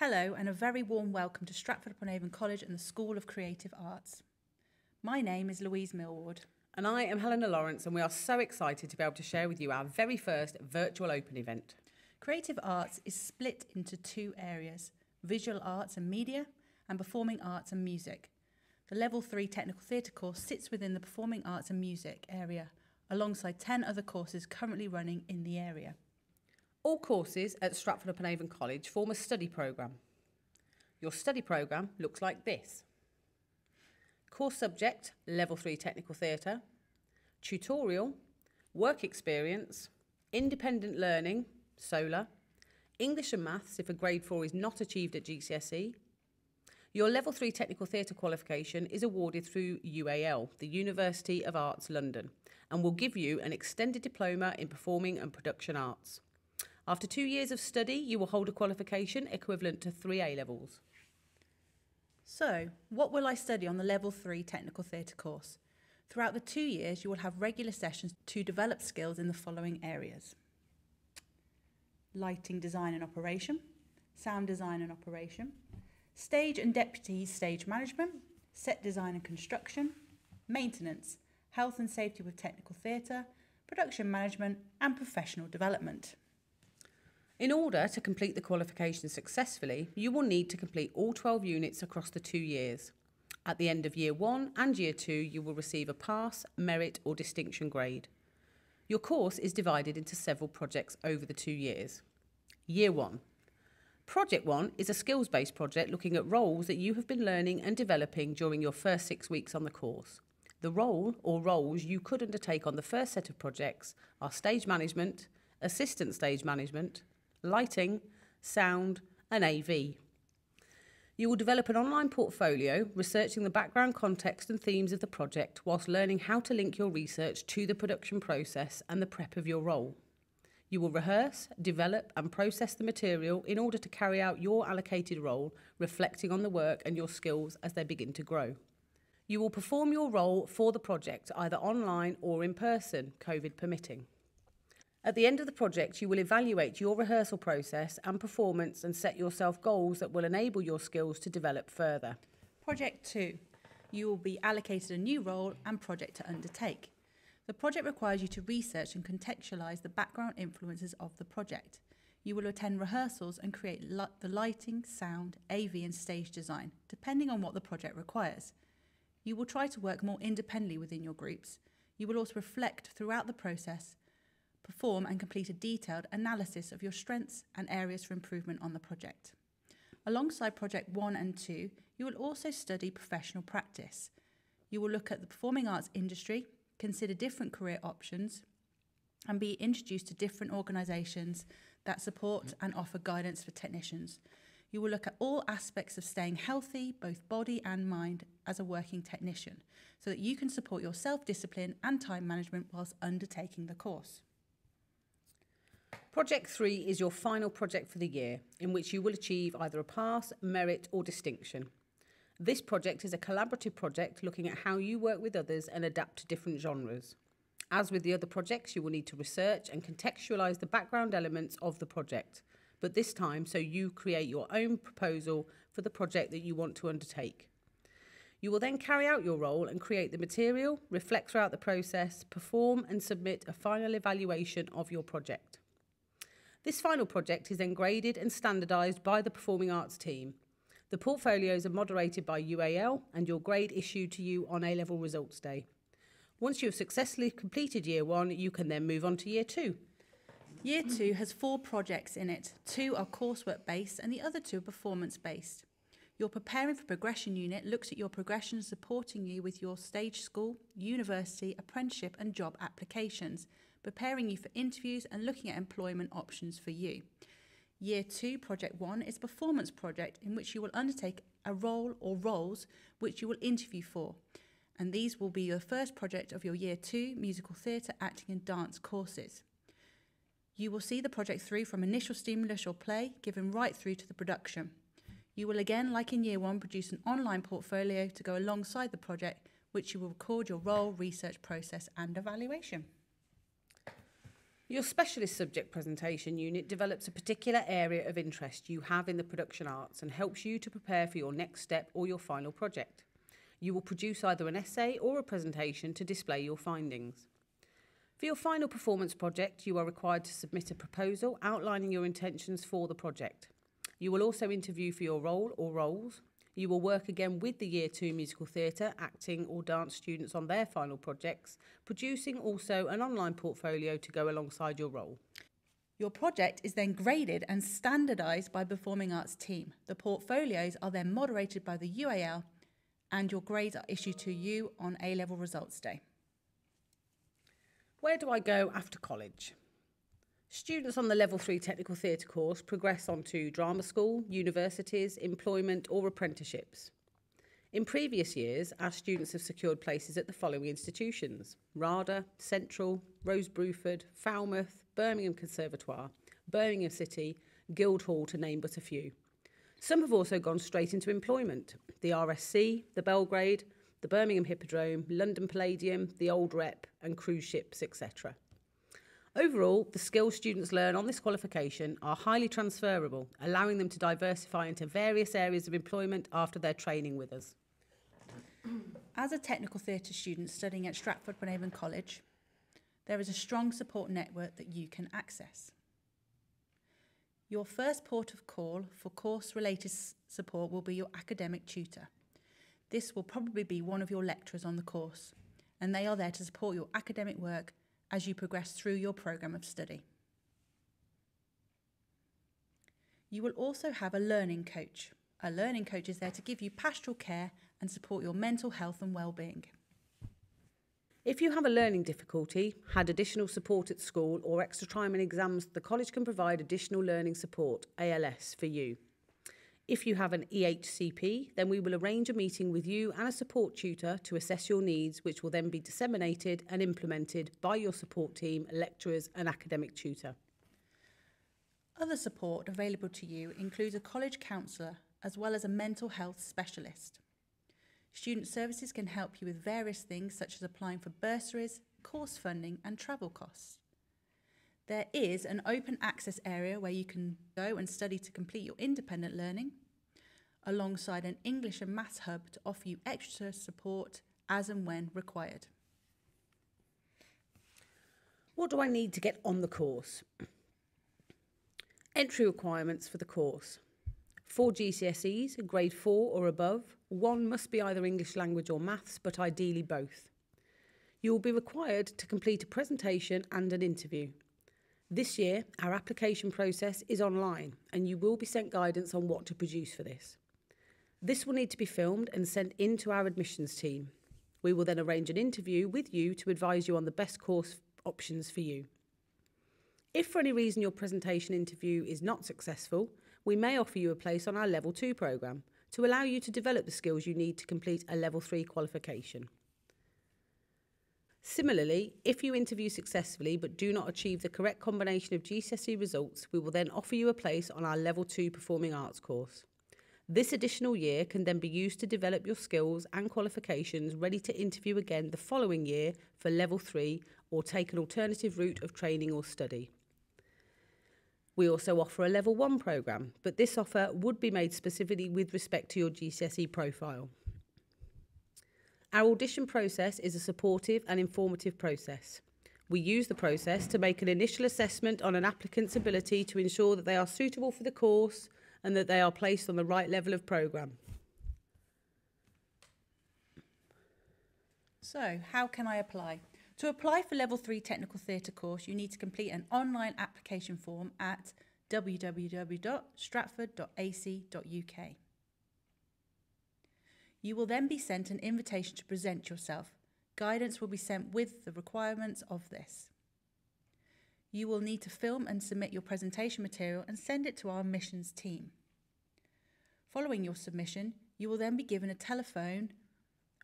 Hello and a very warm welcome to Stratford upon Avon College and the School of Creative Arts. My name is Louise Millward. And I am Helena Lawrence, and we are so excited to be able to share with you our very first virtual open event. Creative arts is split into two areas, visual arts and media and performing arts and music. The Level 3 Technical Theatre course sits within the performing arts and music area, alongside 10 other courses currently running in the area. All courses at Stratford upon Avon College form a study programme. Your study programme looks like this. Course subject, Level 3 Technical Theatre, tutorial, work experience, independent learning, SOLA, English and Maths if a Grade 4 is not achieved at GCSE. Your Level 3 Technical Theatre qualification is awarded through UAL, the University of Arts London, and will give you an extended diploma in performing and production arts. After 2 years of study, you will hold a qualification equivalent to 3 A-levels. So, what will I study on the Level 3 Technical Theatre course? Throughout the 2 years, you will have regular sessions to develop skills in the following areas. Lighting design and operation, sound design and operation, stage and deputy stage management, set design and construction, maintenance, health and safety with technical theatre, production management and professional development. In order to complete the qualification successfully, you will need to complete all 12 units across the 2 years. At the end of Year 1 and Year 2, you will receive a pass, merit or distinction grade. Your course is divided into several projects over the 2 years. Year 1. Project 1 is a skills-based project looking at roles that you have been learning and developing during your first 6 weeks on the course. The role or roles you could undertake on the first set of projects are stage management, assistant stage management, lighting, sound and AV. You will develop an online portfolio researching the background context and themes of the project whilst learning how to link your research to the production process and the prep of your role. You will rehearse, develop and process the material in order to carry out your allocated role, reflecting on the work and your skills as they begin to grow. You will perform your role for the project either online or in person, COVID permitting. At the end of the project, you will evaluate your rehearsal process and performance and set yourself goals that will enable your skills to develop further. Project 2. You will be allocated a new role and project to undertake. The project requires you to research and contextualise the background influences of the project. You will attend rehearsals and create the lighting, sound, AV and stage design, depending on what the project requires. You will try to work more independently within your groups. You will also reflect throughout the process, perform and complete a detailed analysis of your strengths and areas for improvement on the project. Alongside Project 1 and 2, you will also study professional practice. You will look at the performing arts industry, consider different career options, and be introduced to different organisations that support and offer guidance for technicians. You will look at all aspects of staying healthy, both body and mind, as a working technician, so that you can support your self-discipline and time management whilst undertaking the course. Project 3 is your final project for the year, in which you will achieve either a pass, merit or distinction. This project is a collaborative project looking at how you work with others and adapt to different genres. As with the other projects, you will need to research and contextualise the background elements of the project, but this time so you create your own proposal for the project that you want to undertake. You will then carry out your role and create the material, reflect throughout the process, perform and submit a final evaluation of your project. This final project is then graded and standardised by the Performing Arts team. The portfolios are moderated by UAL and your grade issued to you on A-level results day. Once you have successfully completed Year 1, you can then move on to Year 2. Year 2 has 4 projects in it. 2 are coursework based and the other 2 are performance based. Your Preparing for Progression unit looks at your progression, supporting you with your stage school, university, apprenticeship and job applications, preparing you for interviews and looking at employment options for you. Year 2, Project 1, is a performance project in which you will undertake a role or roles which you will interview for. And these will be your first project of your Year 2 musical theatre, acting and dance courses. You will see the project through from initial stimulus or play, given right through to the production. You will again, like in Year 1, produce an online portfolio to go alongside the project, which you will record your role, research process and evaluation. Your specialist subject presentation unit develops a particular area of interest you have in the production arts and helps you to prepare for your next step or your final project. You will produce either an essay or a presentation to display your findings. For your final performance project, you are required to submit a proposal outlining your intentions for the project. You will also interview for your role or roles. You will work again with the Year 2 musical theatre, acting or dance students on their final projects, producing also an online portfolio to go alongside your role. Your project is then graded and standardised by Performing Arts team. The portfolios are then moderated by the UAL and your grades are issued to you on A-level results day. Where do I go after college? Students on the Level 3 Technical Theatre course progress on to drama school, universities, employment or apprenticeships. In previous years, our students have secured places at the following institutions: RADA, Central, Rose Bruford, Falmouth, Birmingham Conservatoire, Birmingham City, Guildhall to name but a few. Some have also gone straight into employment: the RSC, the Belgrade, the Birmingham Hippodrome, London Palladium, the Old Rep and cruise ships, etc. Overall, the skills students learn on this qualification are highly transferable, allowing them to diversify into various areas of employment after their training with us. As a technical theatre student studying at Stratford upon Avon College, there is a strong support network that you can access. Your first port of call for course-related support will be your academic tutor. This will probably be one of your lecturers on the course, and they are there to support your academic work as you progress through your programme of study. You will also have a learning coach. A learning coach is there to give you pastoral care and support your mental health and well-being. If you have a learning difficulty, had additional support at school or extra time in exams, the college can provide additional learning support, ALS, for you. If you have an EHCP, then we will arrange a meeting with you and a support tutor to assess your needs, which will then be disseminated and implemented by your support team, lecturers and academic tutor. Other support available to you includes a college counsellor as well as a mental health specialist. Student services can help you with various things such as applying for bursaries, course funding and travel costs. There is an open access area where you can go and study to complete your independent learning, alongside an English and Maths hub to offer you extra support as and when required. What do I need to get on the course? Entry requirements for the course: 4 GCSEs, grade 4 or above. 1 must be either English language or maths, but ideally both. You will be required to complete a presentation and an interview. This year, our application process is online and you will be sent guidance on what to produce for this. This will need to be filmed and sent in to our admissions team. We will then arrange an interview with you to advise you on the best course options for you. If for any reason your presentation interview is not successful, we may offer you a place on our Level 2 programme to allow you to develop the skills you need to complete a Level 3 qualification. Similarly, if you interview successfully but do not achieve the correct combination of GCSE results, we will then offer you a place on our Level 2 Performing Arts course. This additional year can then be used to develop your skills and qualifications ready to interview again the following year for Level 3 or take an alternative route of training or study. We also offer a Level 1 programme, but this offer would be made specifically with respect to your GCSE profile. Our audition process is a supportive and informative process. We use the process to make an initial assessment on an applicant's ability to ensure that they are suitable for the course and that they are placed on the right level of programme. So, how can I apply? To apply for Level 3 Technical Theatre course, you need to complete an online application form at www.stratford.ac.uk. You will then be sent an invitation to present yourself. Guidance will be sent with the requirements of this. You will need to film and submit your presentation material and send it to our admissions team. Following your submission, you will then be given a telephone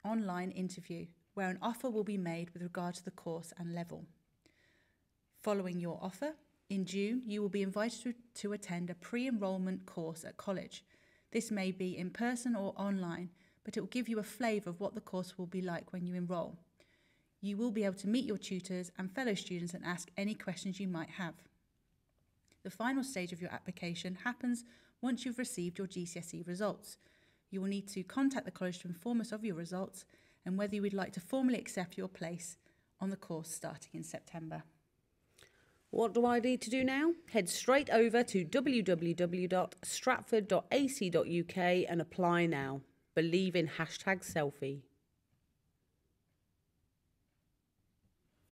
online interview where an offer will be made with regard to the course and level. Following your offer, in June, you will be invited to attend a pre-enrolment course at college. This may be in person or online, but it will give you a flavour of what the course will be like when you enrol. You will be able to meet your tutors and fellow students and ask any questions you might have. The final stage of your application happens once you've received your GCSE results. You will need to contact the college to inform us of your results and whether you would like to formally accept your place on the course starting in September. What do I need to do now? Head straight over to www.stratford.ac.uk and apply now. Believe in #selfie.